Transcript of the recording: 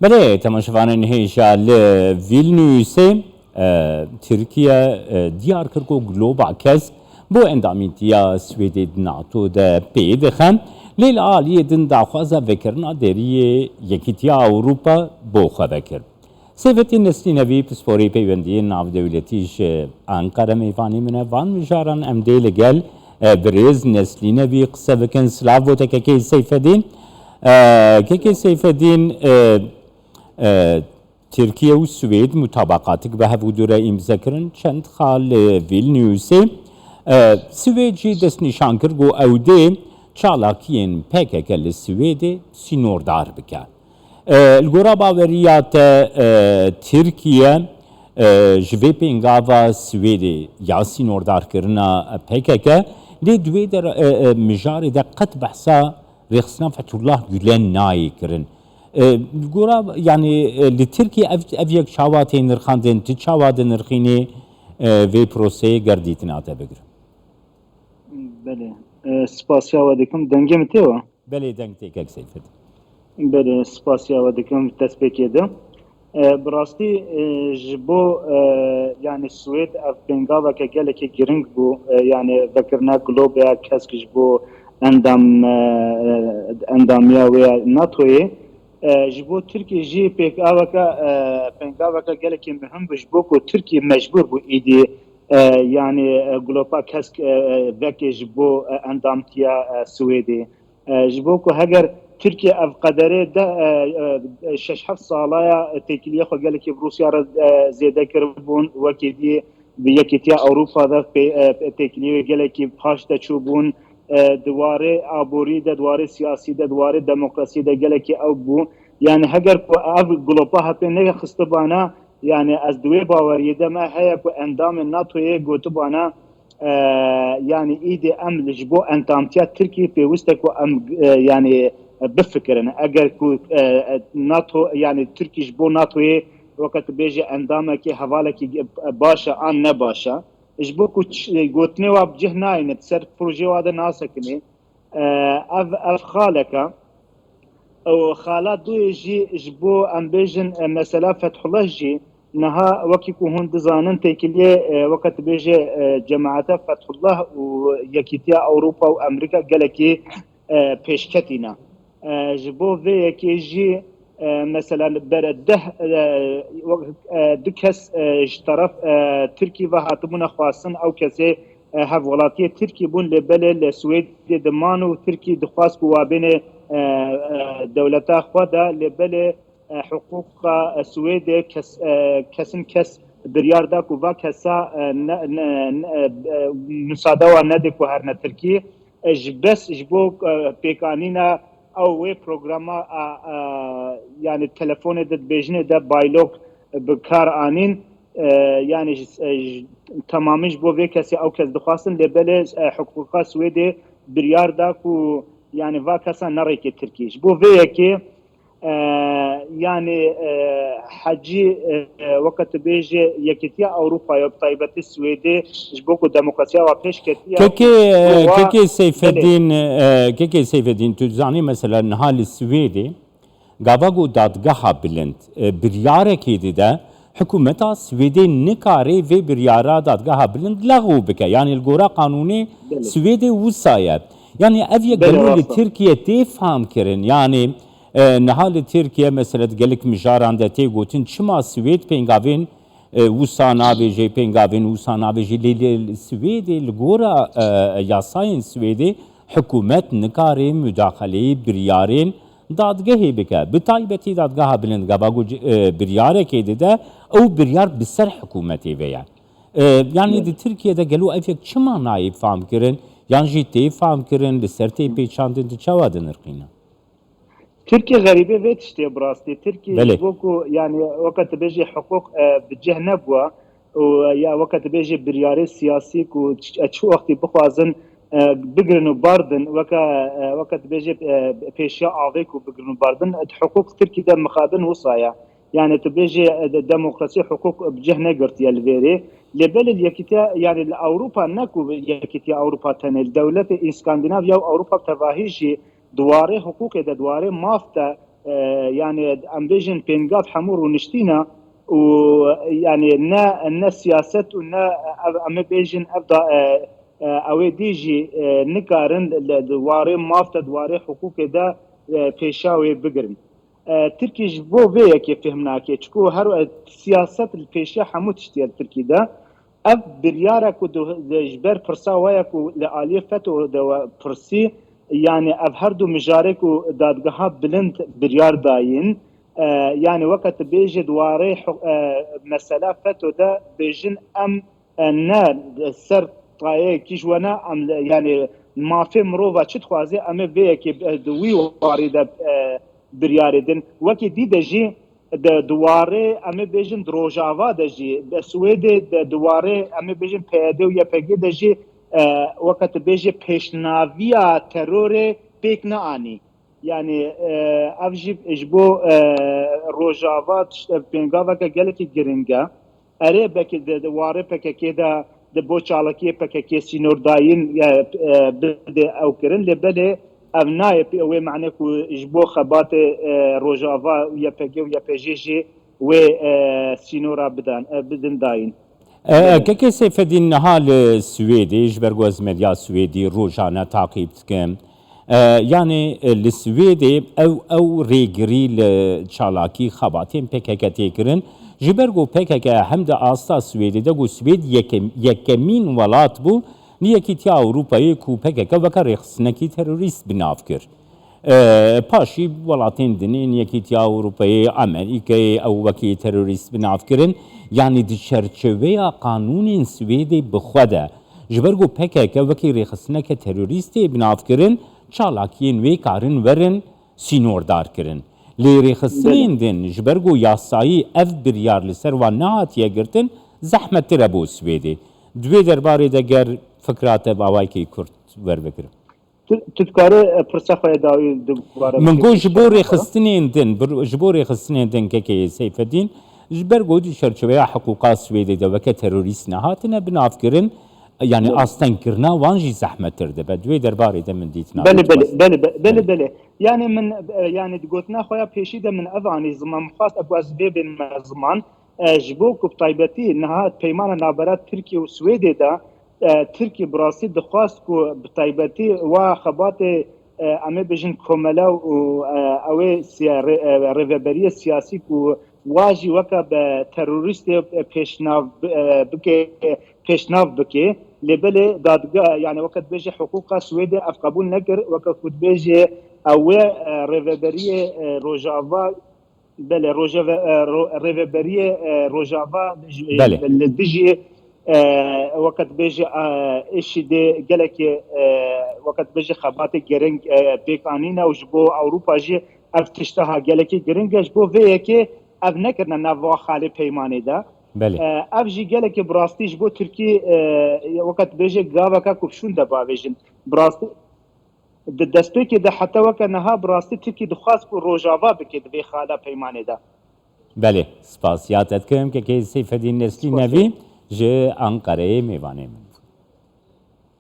بله تماشاوانان هیچا ویلنیوسه ترکیه دیار کرد و گلوبا کس بو اندامیتیا سویدی ناتو ده پید خم لیل آلی دن داخوازه وکرنا دری یکیتیا اوروپا بو خواه کرد. سیفتی نسلی نوی پسپوری پیوندی ناو دولتیش انقره میفانی منه وان مجاران امدیل گل بریز نسلی نوی قصه بکن سلاو بوده که سیفدین سیفدین ترکیه و سوید مطابقاتی که به هفودوره امضا کردن چند خال ویلنیوسه سوید جی دست نشان کرد گو اوده چالاکین پکک لسوید سینوردار بکن الگورا باوریات ترکیه جوی پینگاوا سوید یا سینوردار کرنا پکک لی دوی در مجاری در قد بحثا رخصنا فتح الله گلن نایی کرن گورا یعنی لترکیه اف یک شواتی نرخاندن تی شوات نرخینی وی پروسه گردیتن آتا بگر. بله سپاسیا و دکم دنگه متیوه. بله دنگ تیکک سیفت. بله سپاسیا و دکم تسبیکیده. براستی جبو یعنی سوید اف بنگاوا که گله که گرنگ بو یعنی ذکرنا گلوبیا کس که جبو اندامیا و ناتوی جبو ترکی جی پنگاوا که گله که مهم بجبو کو ترکی مجبور بو ایدی یعنی گلوبا کس وکی جبو اندامتیا سویدی جبو کو هگر ترکیه اف قدره ده 6-7 ساله تکلیه خو گله که روسیا را زیاده کربون وکی دی به یکیتیا اروپا ده تکلیه گله که پاش ده چوبون دواره عبوری ده دواره سیاسی ده دواره دموکراسی ده گله که او بو یعنی هگر کو اف گلوبا هپه نه خستبانا یعنی از دوی باوری ده ما هيا کو اندام ناتوی گوتبانا يعني ايدي ام لجبو انتامتيا تركي في وسطك ام يعني بفكرن اگر كو ناتو يعني تركي جبو ناتو وقت بيجي اندامه كي حواله كي باشا ان نباشا جبو كو غوتني واب جهناين تسر بروجي وادا ناسكني اف خالك او خالات دو يجي جبو ام بيجن مثلا فتح الله جي نها وكيكو هون دزانن تيكليه وقت بيجي جماعته فتح الله ويكيتيا اوروبا وامريكا قالكي بيشكتينا جبو في كيجي مثلا برده دكس اشترف تركي وهاتمون خواصن او كسي هفولاتيه تركي بون لبل السويد دمانو تركي دخواس بوابين دولتا خوادا لبل حقوق السويد كس بريار دا كوفا كسا نصادوا ندكو هرنا تركي بس جبو بيكانينا او وي بروجراما يعني التليفون دد بيجني دا بايلوك بكار انين يعني تماما جبو في كسي او كس دخواستن لبل حقوق السويد بريار دا كو يعني فاكسا نريكي تركي جبو في كي يعني حجي وقت بيجي يكتيا اوروبا يبطيبت السويدي جبوكو ديمقراطيا وبيش كتيا كيكي سيف الدين تزاني مثلا نهال السويدي قابقو دادقها بلند بريارة كيدي ده حكومتها السويدي نكاري في بريارة دادقها بلند لغو بك يعني القورا قانوني سويدي وصايا يعني افيا قالوا لتركيا تفهم كرن يعني نهال ترکیه مثلا گلک مجاران دتی گوتن چما سوید پینگاوین وسانا بیجی پینگاوین وسانا بیجی لیل سویدی لگورا یاساین سویدی حکومت نکاری مداخله بریارین دادگاهی بکه بتایبتی دادگاه بلند گاباگو بریاره که ده او بریار بسر حکومتی ویا يعني دي تركيا ده قالوا افيك چما نايب فهم كرن يعني جيتي فهم كرن لسرتي بيچاندن تشاوادن رقينا تركيا غريبه فيت اشتي براستي تركيا بوكو يعني وقت بيجي حقوق بجه نبوه ويا وقت بيجي برياري سياسي كو تشو وقت بخوازن بقرنو باردن وقت بيجي بيشيا اويكو بقرنو باردن حقوق تركيا ده مخادن وصايا يعني تبيجي ديمقراطيه حقوق بجه نقرت يا الفيري لبلد يكتيا يعني اوروبا نكو يكتيا اوروبا تنل دوله اسكندنافيا واوروبا تواهيجي دواره حقوق ده دواره مافتا يعني ام بيجن بينقاف حمور ونشتينا ويعني نا سياست ونا ام بيجن ابدا او ديجي نكارن دواري مافتا دواري حقوق دا پیشاوی بگرن ترکیش بو وی که فهمنا که چکو هر سیاست الپیشا همو تشتیل ترکی دا اف بریارا کو جبر پرسا ویا کو لعالی فتو دو پرسی يعني اف هر دو مجاركو دادگاه بلند بريار داين يعني وقت بيجي دواري مسألة فتو دا بيجن ام نا سر طايه كيجوانا ام يعني ما في مروفا تشت خوازي ام في كي دوي وارد برياردن وكي دي دجي دواري ام بيجن دروجافا دجي سويد دواري ام بيجن بيدو يا بيجي دجي وقت بيجي پیشناویا ترور پیک نانی يعني افجي اجبو روجافات بينغاوا كجلكي جرينجا اري بك دواري بك كده دبو چالكي بك كي سينور داين بد او كرن لبل ابناي بي معنى كو اجبو خبات روجافا يا بيجي ويا بيجي و سينورا بدن داين كيكي سيف الدين نهال السويدي جبرغوز ميديا السويدي روجانا تعقيب تكم يعني السويدي او ريغري لشالاكي خباتين بككا تيكرن جبرغو بككا حمد آستا السويدي دغو سويد يكمين ولات بو نيكي تيا اوروباي كو بككا وكا ريخسنكي تيروريست بنافكر پاشی ولاتین دنین یکی تیا اروپایی امریکای او وکی تروریست بنافکرن یعنی دی چرچوه قانون سویدی بخوده جبرگو پکه وکی ریخسنه که تروریستی بنافکرن چالاکین وی کارن ورن سینوردار کرن لی ریخسنین دن جبرگو یاسایی اف بریار لسر و نهاتیه گرتن زحمت تربو سویدی دوی درباره دگر فکرات باوای که کرد ور بکرم تذكر فرصة داوي من قول جبوري خستنين دن كي سيف الدين جبر قودي شرشوية حقوقات سويدي دا وكا تروريست نهاتنا بنافكرن يعني أصلا كرنا وانجي زحمة ترده بدوي درباري دا من ديتنا بلي يعني من يعني دقوتنا خويا بيشي دا من أذاني زمان مخاص أبو أزبيب زمان جبوك بطيبتي انها بيمان نابرات تركي وسويدي دا تركي براسي دخواست كو بطيبتي وخبات امي بجن كوملا او ريفبريه سياسي كو واجي وكا بتروريست بيشناف بكي لبلي دادقا يعني وقت بيجي حقوق سويدي اف قبول نكر وقت بيجي او ريفبريه روجافا بله ريفبريه روجافا بيجي وقت بيجي ايش دي قالك وقت بيجي خباتي جرينج بيكانينا وجبو اوروبا جي افتشتها قالك جرينج جبو فيكي اف نكرنا نافو خالي بيماني دا اف جي قالك براستي جبو تركي وقت بيجي غابكا كوبشون دبا فيجن براستي دستوكي ده حتى وكانها براستي تركي دخواس كو روجافا بكي دبي خالا بيماني دا بله سپاس یادت کنم که سیف الدین نسلی نوی جه انقره میوانه من